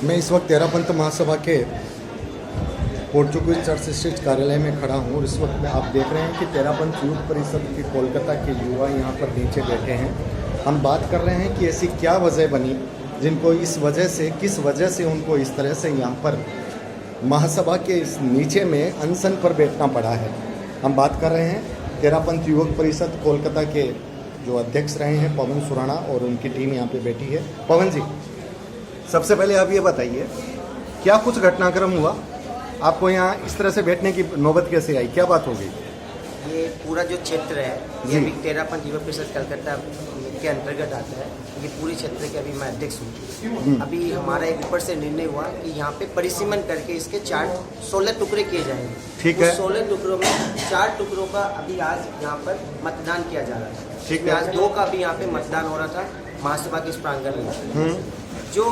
मैं इस वक्त तेरापंथ महासभा के पोर्चुगीज चर्च स्ट्रीट कार्यालय में खड़ा हूँ और इस वक्त में आप देख रहे हैं कि तेरापंथ युवक परिषद की कोलकाता के युवा यहाँ पर नीचे बैठे हैं। हम बात कर रहे हैं कि ऐसी क्या वजह बनी जिनको इस वजह से किस वजह से उनको इस तरह से यहाँ पर महासभा के इस नीचे में अनशन पर बैठना पड़ा है। हम बात कर रहे हैं तेरापंथ युवक परिषद कोलकाता के जो अध्यक्ष रहे हैं पवन सुराणा और उनकी टीम यहाँ पे बैठी है। पवन जी, सबसे पहले आप ये बताइए क्या कुछ घटनाक्रम हुआ, आपको यहाँ इस तरह से बैठने की नौबत कैसे आई, क्या बात हो गई? ये पूरा जो क्षेत्र है ये भी तेरापंथ युवक परिषद कलकत्ता के अंतर्गत आता है। ये पूरे क्षेत्र के अभी मैं अध्यक्ष हूँ। अभी हमारा एक ऊपर से निर्णय हुआ कि यहाँ पे परिसीमन करके इसके 16 टुकड़े किए जाएंगे। ठीक है। 16 टुकड़ों में 4 टुकड़ों का अभी आज यहाँ पर मतदान किया जा रहा है। ठीक है। आज 2 का भी यहाँ पे मतदान हो रहा था महासभा के इस प्रांगण में। जो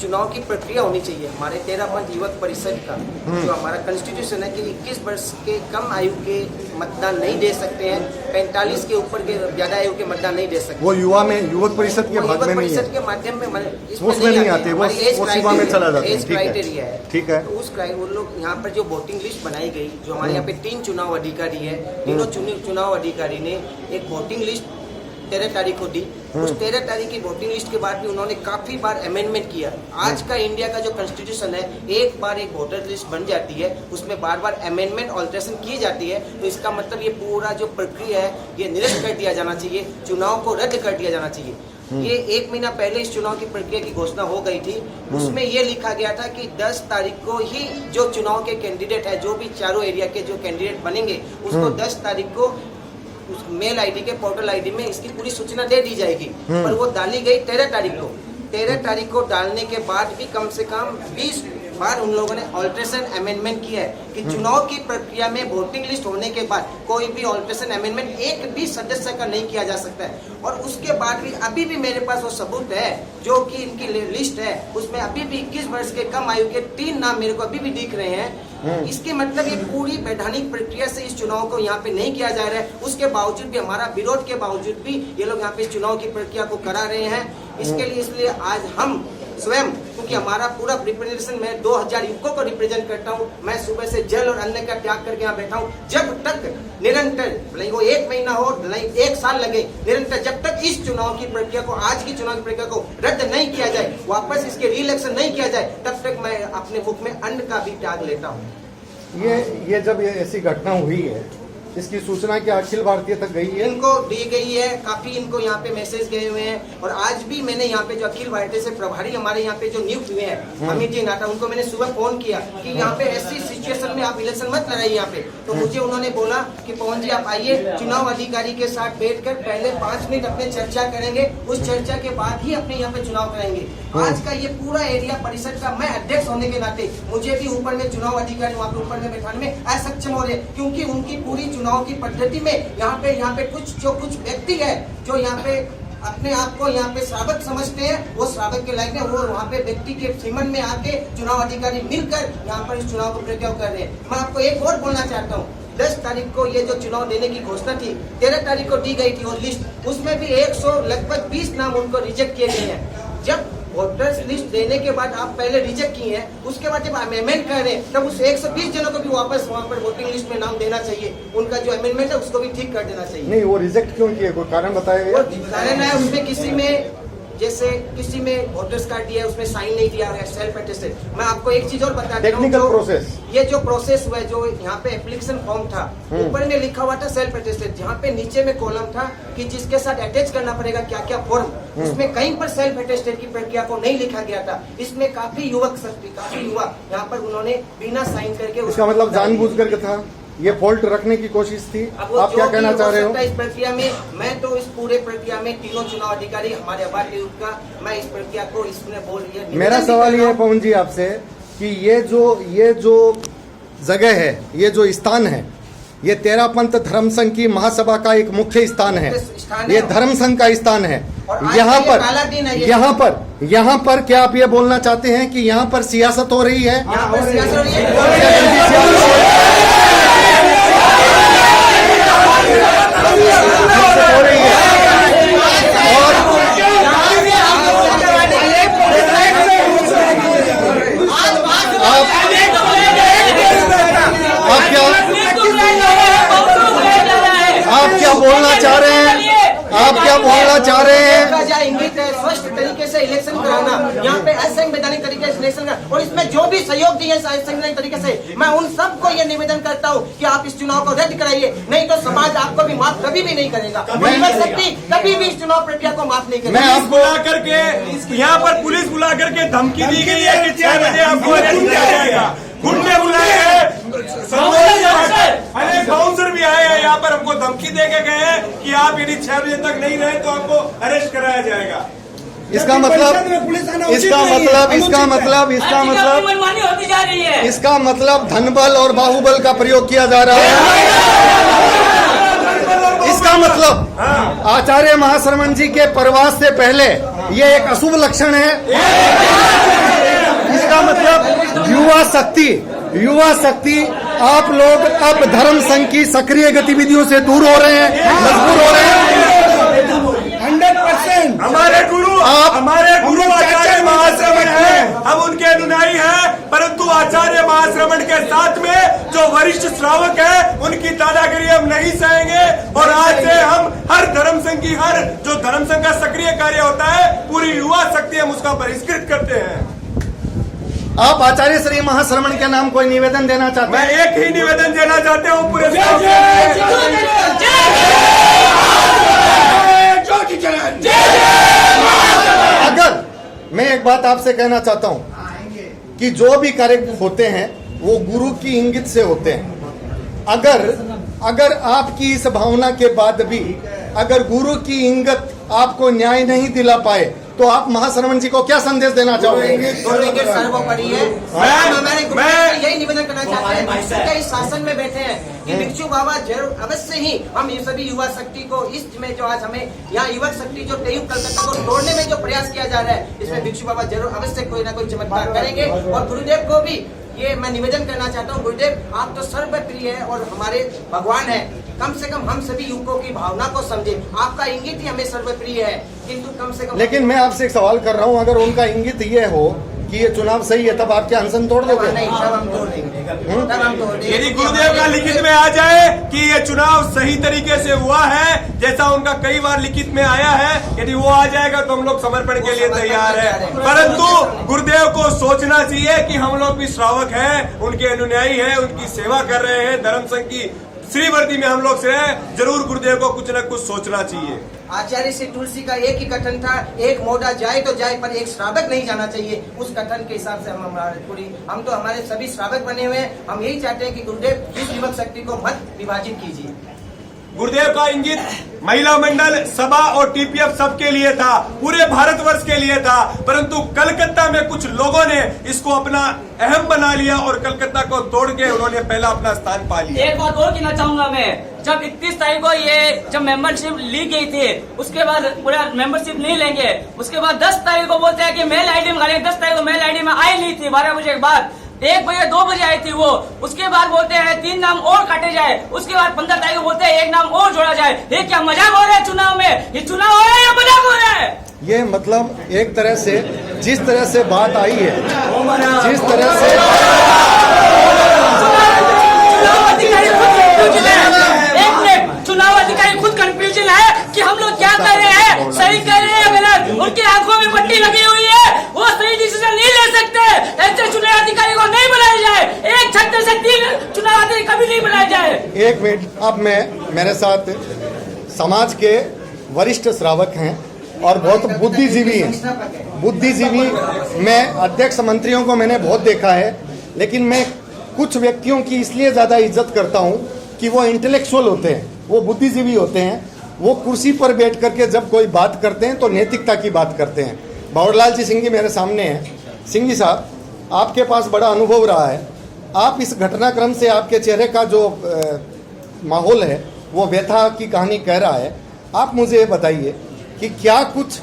चुनाव की प्रक्रिया होनी चाहिए हमारे तेरापंथ युवक परिषद का, जो हमारा कॉन्स्टिट्यूशन है कि 21 वर्ष के कम आयु के मतदान नहीं दे सकते हैं, 45 के ऊपर के ज्यादा आयु के मतदान नहीं दे सकते। वो युवा में युवक परिषद के भाग में नहीं है, के माध्यम में उसमें नहीं आते, वो सीमा में चला जाता है। एज क्राइटेरिया है। ठीक है। तो उस वो लोग यहाँ पर जो वोटिंग लिस्ट बनाई गई, जो हमारे यहाँ पे 3 चुनाव अधिकारी है, तीनों चुनाव अधिकारी ने एक वोटिंग लिस्ट 13 तारीख को दी। उस 13 तारीख की वोटिंग लिस्ट के बाद भी उन्होंने काफी बार अमेंडमेंट किया। आज का इंडिया का जो कॉन्स्टिट्यूशन है, एक बार एक वोटर लिस्ट बन जाती है, उसमें बार बार अमेंडमेंट ऑल्ट्रेशन की जाती है, तो इसका मतलब ये पूरा जो प्रक्रिया है ये निरस्त कर दिया जाना चाहिए, चुनाव को रद्द कर दिया जाना चाहिए। ये 1 महीना पहले इस चुनाव की प्रक्रिया की घोषणा हो गई थी। उसमें ये लिखा गया था कि 10 तारीख को ही जो चुनाव के कैंडिडेट है, जो भी चारों एरिया के जो कैंडिडेट बनेंगे, उसको 10 तारीख को उस मेल आईडी के पोर्टल आईडी में इसकी पूरी सूचना दे दी जाएगी। पर वो डाली गई 13 तारीख को। 13 तारीख को डालने के बाद भी कम से कम 20 बार उन लोगों ने ऑल्ट्रेशन अमेंडमेंट किया है कि चुनाव की प्रक्रिया में वोटिंग लिस्ट होने के बाद कोई भी ऑल्ट्रेशन अमेंडमेंट एक भी सदस्य का नहीं किया जा सकता है। और उसके बाद भी अभी भी मेरे पास वो सबूत है, जो कि इनकी लिस्ट है, उसमें अभी भी 21 वर्ष के कम आयु के 3 नाम मेरे को अभी भी दिख रहे हैं। इसके मतलब ये पूरी वैधानिक प्रक्रिया से इस चुनाव को यहाँ पे नहीं किया जा रहा है। उसके बावजूद भी, हमारा विरोध के बावजूद भी ये लोग यहाँ पे चुनाव की प्रक्रिया को करा रहे हैं। इसलिए आज हम स्वयं, क्योंकि हमारा पूरा रिप्रेजेंटेशन, मैं 2000 युवकों को रिप्रेजेंट करता हूँ, मैं सुबह से जल और अन्न का त्याग करके यहाँ बैठा हूँ। जब तक निरंतर, भले वो 1 महीना हो, भले 1 साल लगे, निरंतर जब तक इस चुनाव की प्रक्रिया को, आज की चुनाव की प्रक्रिया को रद्द नहीं किया जाए, वापस इसके री-इलेक्शन नहीं किया जाए, तब तक मैं अपने मुख में अन्न का भी त्याग लेता हूँ। ये जब ये ऐसी घटना हुई है, इसकी सूचना क्या अखिल भारतीय तक गई है? इनको दी गई है, काफी इनको यहाँ पे मैसेज गए हुए हैं। और आज भी मैंने यहाँ पे जो अखिल भारतीय से प्रभारी हमारे यहाँ पे जो नियुक्त हुए हैं, अमित जी नाटा, उनको मैंने सुबह फोन किया कि यहाँ पे ऐसी सिचुएशन में आप इलेक्शन मत लड़ाइए यहाँ पे। तो मुझे उन्होंने बोला कि पवन जी आप आइए, चुनाव अधिकारी के साथ बैठकर पहले 5 मिनट अपने चर्चा करेंगे, उस चर्चा के बाद ही अपने यहाँ पे चुनाव कराएंगे। आज का ये पूरा एरिया परिषद का मैं अध्यक्ष होने के नाते मुझे भी ऊपर में चुनाव अधिकारी वहाँ पे ऊपर में बैठाने में असक्षम हो रहे, क्योंकि उनकी पूरी चुनाव की पद्धति में यहाँ पे कुछ व्यक्ति है जो यहाँ पे अपने आप को यहाँ पे श्रावक समझते हैं, वो श्रावक के लायक है, वो वहाँ पे व्यक्ति के सीमन में आके चुनाव अधिकारी मिलकर यहाँ पर इस चुनाव को प्रक्रिया कर रहे हैं। मैं आपको एक और बोलना चाहता हूँ, 10 तारीख को ये जो चुनाव देने की घोषणा थी, 13 तारीख को दी गई थी वो लिस्ट, उसमें भी 100 लगभग 20 नाम उनको रिजेक्ट किए गए हैं। जब वोटर्स लिस्ट देने के बाद आप पहले रिजेक्ट किए हैं, उसके बाद जब अमेंडमेंट कर रहे हैं, तब उस 120 जनों को भी वापस वहाँ पर वोटिंग लिस्ट में नाम देना चाहिए। उनका जो अमेंडमेंट है उसको भी ठीक कर देना चाहिए। नहीं, वो रिजेक्ट क्यों किए, कोई कारण बताया? कारण है उसमें किसी में, जैसे किसी में वोटर्स कार्ड दिया है, उसमें साइन नहीं दिया है, सेल्फ अटेस्टेड। मैं आपको एक चीज और बता देता हूं, टेक्निकल प्रोसेस, ये जो प्रोसेस हुआ है, जो यहाँ पे एप्लीकेशन फॉर्म था, ऊपर में लिखा हुआ था सेल्फ अटेस्टेड, जहाँ पे नीचे में कॉलम था कि जिसके साथ अटैच करना पड़ेगा क्या क्या फॉर्म, उसमें कहीं पर सेल्फ अटेस्टेड की प्रक्रिया को नहीं लिखा गया था। इसमें काफी युवा यहाँ पर उन्होंने बिना साइन करके, इसका मतलब जानबूझ करके था, ये फॉल्ट रखने की कोशिश थी। आप क्या कहना चाह रहे हो इस प्रक्रिया में? मैं तो इस पूरे प्रक्रिया में तीनों चुनाव अधिकारी हमारे आभार युग का, मैं इस प्रक्रिया को इसमें बोल रही है। मेरा सवाल ये है पवन जी आपसे कि ये जो जगह है, ये जो स्थान है, ये तेरापंथ धर्म संघ की महासभा का एक मुख्य स्थान है, ये धर्म संघ का स्थान है। यहाँ पर क्या आप ये बोलना चाहते हैं कि यहाँ पर सियासत हो रही है? हो रही है। और आप क्या बोलना चाह रहे हैं? का जो इंगित है स्पष्ट तरीके से इलेक्शन कराना, यहाँ पे असंवैधानिक तरीके से इलेक्शन कराना, और इसमें जो भी सहयोग दिए असंवैधानिक तरीके से, मैं उन सबको ये निवेदन करता हूँ कि आप इस चुनाव को रद्द कराइए, नहीं तो समाज आपको भी माफ कभी भी नहीं करेगा। शक्ति कभी भी इस चुनाव प्रक्रिया को माफ नहीं करेगी। मैं आपको बुला करके यहाँ पर पुलिस बुला करके धमकी दी गई है कि 6 बजे आपको अरेस्ट किया जाएगा। गुंडे बुलाए हैं, अनेक बाउंसर भी आए हैं यहाँ पर, हमको धमकी दे के गए हैं कि आप यदि 6 बजे तक नहीं रहे तो आपको अरेस्ट कराया जाएगा। इसका मतलब धनबल और बाहुबल का प्रयोग किया जा रहा है। इसका मतलब आचार्य महाश्रमण जी के प्रवास से पहले ये एक अशुभ लक्षण है। इसका मतलब युवा शक्ति आप लोग अब धर्म संघ की सक्रिय गतिविधियों से दूर हो रहे हैं, मजबूर हो रहे हैं। 100% हमारे गुरु आचार्य महाश्रमण है, हम उनके अनुयायी हैं, परंतु आचार्य महाश्रमण के साथ में जो वरिष्ठ श्रावक है उनकी दादागिरी हम नहीं सहेंगे। और आज से हम हर धर्म संघ की जो धर्म संघ का सक्रिय कार्य होता है, पूरी युवा शक्ति हम उसका बहिष्कृत करते हैं। आप आचार्य श्री महाश्रमण के नाम कोई निवेदन देना चाहते हैं? मैं एक ही निवेदन देना चाहता हूँ पूरे अगर मैं एक बात आपसे कहना चाहता हूं कि जो भी कार्य होते हैं वो गुरु की इंगित से होते हैं। अगर आपकी इस भावना के बाद भी अगर गुरु की इंगित आपको न्याय नहीं दिला पाए तो आप महाश्रमण जी को क्या संदेश देना चाहोगे? सर्वोपरि है, यही निवेदन करना चाहते हैं इस शासन में बैठे हैं कि भिक्षु बाबा जरूर अवश्य ही हम ये सभी युवा शक्ति को इसमें जो आज हमें यहाँ युवक शक्ति जो टेयू कलकत्ता को तोड़ने में जो प्रयास किया जा रहा है, इसमें भिक्षु बाबा जरूर अवश्य कोई ना कोई चमत्कार करेंगे। और गुरुदेव को भी ये मैं निवेदन करना चाहता हूँ, गुरुदेव आप तो सर्वप्रिय है और हमारे भगवान है, कम से कम हम सभी युवकों की भावना को समझे। आपका इंगित ही हमें सर्वप्रिय है, किंतु कम से कम। लेकिन मैं आपसे एक सवाल कर रहा हूँ, अगर उनका इंगित ये हो कि ये चुनाव सही है, तब आप क्या अनशन तोड़ दोगे? नहीं, तब हम तोड़ देंगे। यदि गुरुदेव का लिखित में आ जाए कि ये चुनाव सही तरीके से हुआ है, जैसा उनका कई बार लिखित में आया है, यदि वो आ जाएगा तो हम लोग समर्पण के लिए तैयार है। परंतु गुरुदेव को सोचना चाहिए कि हम लोग भी श्रावक हैं, उनके अनुयायी हैं, उनकी सेवा कर रहे हैं, धर्म संघ की श्रीवर्दी में हम लोग से हैं, जरूर गुरुदेव को कुछ न कुछ सोचना चाहिए। आचार्य श्री तुलसी का एक ही कथन था, एक मोटा जाए तो जाए पर एक श्रावक नहीं जाना चाहिए। उस कथन के हिसाब से हम तो हमारे सभी श्रावक बने हुए हैं। हम यही चाहते हैं कि गुरुदेव इस युवक शक्ति को मत विभाजित कीजिए। गुरुदेव का इंगित महिला मंडल, सभा और टीपीएफ सबके लिए था, पूरे भारतवर्ष के लिए था, परंतु कलकत्ता में कुछ लोगों ने इसको अपना अहम बना लिया और कलकत्ता को तोड़ के उन्होंने पहला अपना स्थान पा लिया। एक बात और कहना चाहूंगा मैं, जब 31 तारीख को ये जब मेंबरशिप ली गई थी, उसके बाद पूरा मेंबरशिप नहीं लेंगे, उसके बाद 10 तारीख को बोलते हैं कि मेल आईडी मंगाएंगे। 10 तारीख को मेल आईडी में आई नहीं थी, 12 बजे के बाद 1 बजे 2 बजे आई थी वो। उसके बाद बोलते हैं 3 नाम और काटे जाए, उसके बाद 15 तारीख को बोलते हैं 1 नाम और जोड़ा जाए। ये क्या मजाक हो रहा है चुनाव में? ये चुनाव हो रहा है या मजाक हो रहा है? ये मतलब एक तरह से जिस तरह से बात आई है, जिस तरह से चुनाव अधिकारी खुद कंफ्यूजन है कि हम लोग क्या कर रहे हैं, सही कर रहे हैं गलत। उनकी आंखों में पट्टी लगी हुई है, वो सही डिसीजन नहीं ले सकते। ऐसे चुनाव अधिकारी को नहीं बनाया जाए, एक छत्तर से 3 चुनाव अधिकारी कभी नहीं बनाया जाए। एक मिनट, अब मेरे साथ समाज के वरिष्ठ श्रावक हैं और बहुत बुद्धिजीवी हैं। मैं अध्यक्ष मंत्रियों को मैंने बहुत देखा है, लेकिन मैं कुछ व्यक्तियों की इसलिए ज्यादा इज्जत करता हूं कि वो इंटेलेक्चुअल होते हैं, वो बुद्धिजीवी होते हैं। वो कुर्सी पर बैठ करके जब कोई बात करते हैं तो नैतिकता की बात करते हैं। भंवरलाल जी सिंह जी मेरे सामने हैं। सिंह जी साहब, आपके पास बड़ा अनुभव रहा है, आप इस घटनाक्रम से आपके चेहरे का जो माहौल है वो व्यथा की कहानी कह रहा है। आप मुझे ये बताइए कि क्या कुछ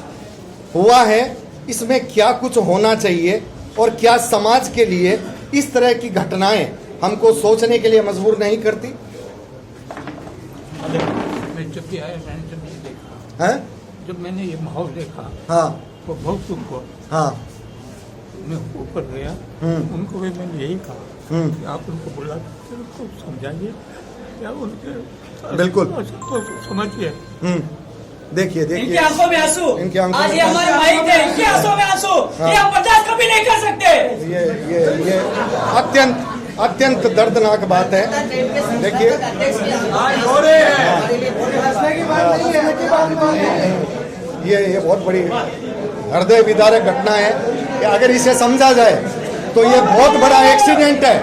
हुआ है, इसमें क्या कुछ होना चाहिए, और क्या समाज के लिए इस तरह की घटनाएं हमको सोचने के लिए मजबूर नहीं करती? मैं जब भी आया, मैंने जब ये देखा है, जब मैंने ये माहौल देखा, हाँ, वो बहुत दुख हुआ। हाँ, मैं ऊपर गया, उनको भी मैंने यही कहा कि आप उनको बुला कर उनको समझाइए या उनके बिल्कुल तो समझिए। देखिए इनकी देखिए आंखों में आंसू, इनकी आंखों आज में ये हमारे भाई थे, इनकी आंखों में आंसू, ये हम बर्दाश्त कभी नहीं कर सकते। ये अत्यंत दर्दनाक बात है। देखिए ये बहुत बड़ी हृदय विदारक घटना है कि अगर इसे समझा जाए तो ये बहुत बड़ा एक्सीडेंट है।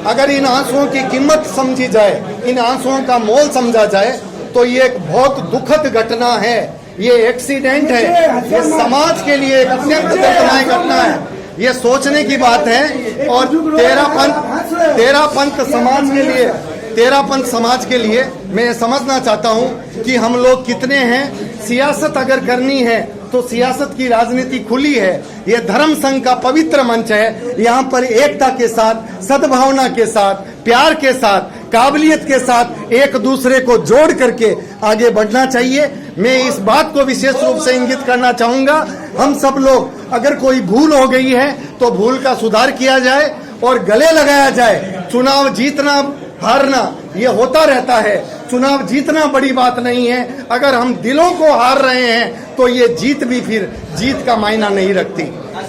अगर इन आंसुओं की कीमत समझी जाए, इन आंसुओं का मोल समझा जाए तो ये एक बहुत दुखद घटना है। ये एक्सीडेंट है, ये समाज के लिए एक अत्यंत दर्दनाक घटना है। ये सोचने की बात है। और तेरापंथ समाज के लिए मैं ये समझना चाहता हूँ कि हम लोग कितने हैं। सियासत अगर करनी है तो सियासत की राजनीति खुली है। ये धर्म संघ का पवित्र मंच है। यहाँ पर एकता के साथ, सद्भावना के साथ, प्यार के साथ, काबिलियत के साथ एक दूसरे को जोड़ करके आगे बढ़ना चाहिए। मैं इस बात को विशेष रूप से इंगित करना चाहूंगा, हम सब लोग अगर कोई भूल हो गई है तो भूल का सुधार किया जाए और गले लगाया जाए। चुनाव जीतना हारना ये होता रहता है, चुनाव जीतना बड़ी बात नहीं है। अगर हम दिलों को हार रहे हैं तो ये जीत भी फिर जीत का मायना नहीं रखती।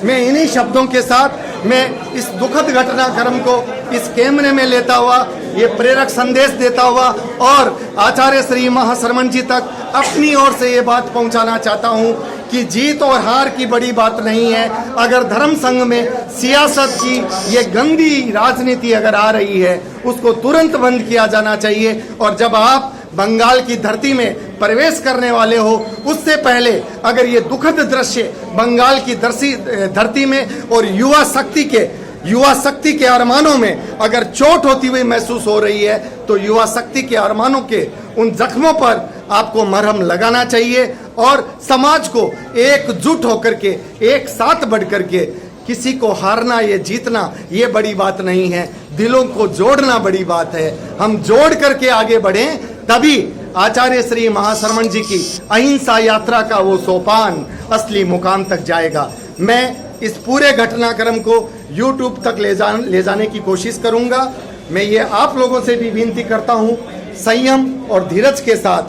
मैं इन्हीं शब्दों के साथ मैं इस दुखद घटनाक्रम को इस कैमरे में लेता हुआ, ये प्रेरक संदेश देता हुआ और आचार्य श्री महाशरमन जी तक अपनी ओर से ये बात पहुंचाना चाहता हूं कि जीत और हार की बड़ी बात नहीं है। अगर धर्म संघ में सियासत की ये गंदी राजनीति अगर आ रही है उसको तुरंत बंद किया जाना चाहिए। और जब आप बंगाल की धरती में प्रवेश करने वाले हो उससे पहले अगर ये दुखद दृश्य बंगाल की धरती में और युवा शक्ति के अरमानों में अगर चोट होती हुई महसूस हो रही है तो युवा शक्ति के अरमानों के उन जख्मों पर आपको मरहम लगाना चाहिए और समाज को एकजुट होकर के एक साथ बढ़ करके किसी को हारना ये जीतना ये बड़ी बात नहीं है, दिलों को जोड़ना बड़ी बात है। हम जोड़ करके आगे बढ़ें तभी आचार्य श्री महाशरमन जी की अहिंसा यात्रा का वो सोपान असली मुकाम तक जाएगा। मैं इस पूरे घटनाक्रम को YouTube तक ले जाने की कोशिश करूंगा। मैं ये आप लोगों से भी विनती करता हूं, संयम और धीरज के साथ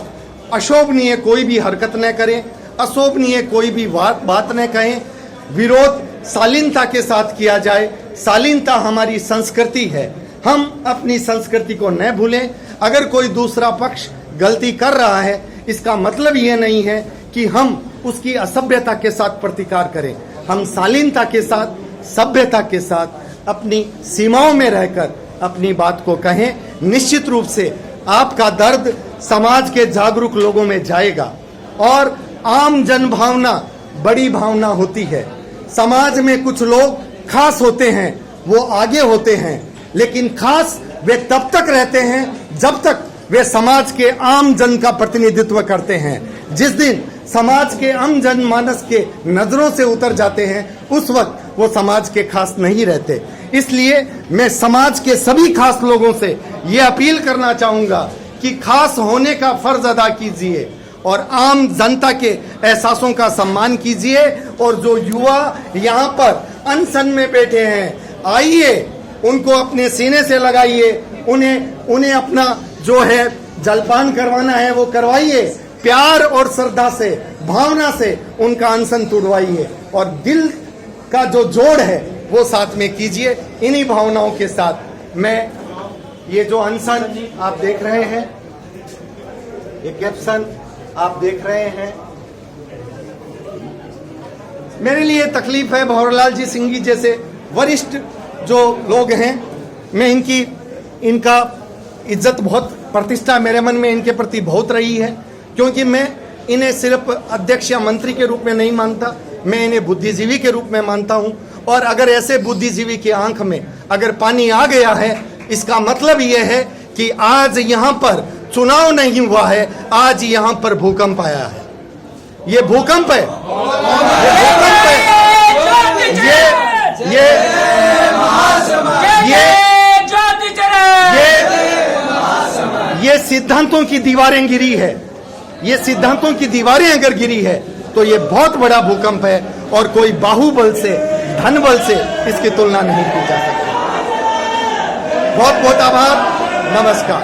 अशोभनीय कोई भी हरकत न करें, अशोभनीय कोई भी बात न कहें। विरोध शालीनता के साथ किया जाए। शालीनता हमारी संस्कृति है, हम अपनी संस्कृति को न भूलें। अगर कोई दूसरा पक्ष गलती कर रहा है इसका मतलब ये नहीं है कि हम उसकी असभ्यता के साथ प्रतिकार करें। हम शालीनता के साथ, सभ्यता के साथ अपनी सीमाओं में रहकर अपनी बात को कहें। निश्चित रूप से आपका दर्द समाज के जागरूक लोगों में जाएगा और आम जन भावना बड़ी भावना होती है। समाज में कुछ लोग खास होते हैं, वो आगे होते हैं, लेकिन खास वे तब तक रहते हैं जब तक वे समाज के आम जन का प्रतिनिधित्व करते हैं। जिस दिन समाज के आम जन मानस के नजरों से उतर जाते हैं उस वक्त वो समाज के खास नहीं रहते। इसलिए मैं समाज के सभी खास लोगों से ये अपील करना चाहूंगा कि खास होने का फर्ज अदा कीजिए और आम जनता के एहसासों का सम्मान कीजिए। और जो युवा यहाँ पर अनशन में बैठे हैं, आइए उनको अपने सीने से लगाइए, उन्हें अपना जो है जलपान करवाना है वो करवाइए। प्यार और श्रद्धा से, भावना से उनका अनशन तुड़वाइए और दिल का जो जोड़ है वो साथ में कीजिए। इन्हीं भावनाओं के साथ मैं ये जो अनशन आप देख रहे हैं, ये कैप्शन आप देख रहे हैं, मेरे लिए तकलीफ है। भंवरलाल जी सिंह जी जैसे वरिष्ठ जो लोग हैं, मैं इनका इज्जत बहुत, प्रतिष्ठा मेरे मन में इनके प्रति बहुत रही है, क्योंकि मैं इन्हें सिर्फ अध्यक्ष या मंत्री के रूप में नहीं मानता, मैं इन्हें बुद्धिजीवी के रूप में मानता हूं। और अगर ऐसे बुद्धिजीवी की आंख में अगर पानी आ गया है, इसका मतलब यह है कि आज यहाँ पर चुनाव नहीं हुआ है, आज यहाँ पर भूकंप आया है। ये भूकंप है, ये सिद्धांतों की दीवारें गिरी है। ये सिद्धांतों की दीवारें अगर गिरी है तो ये बहुत बड़ा भूकंप है और कोई बाहुबल से, धन बल से इसकी तुलना नहीं की जा सकती। बहुत बहुत आभार, नमस्कार।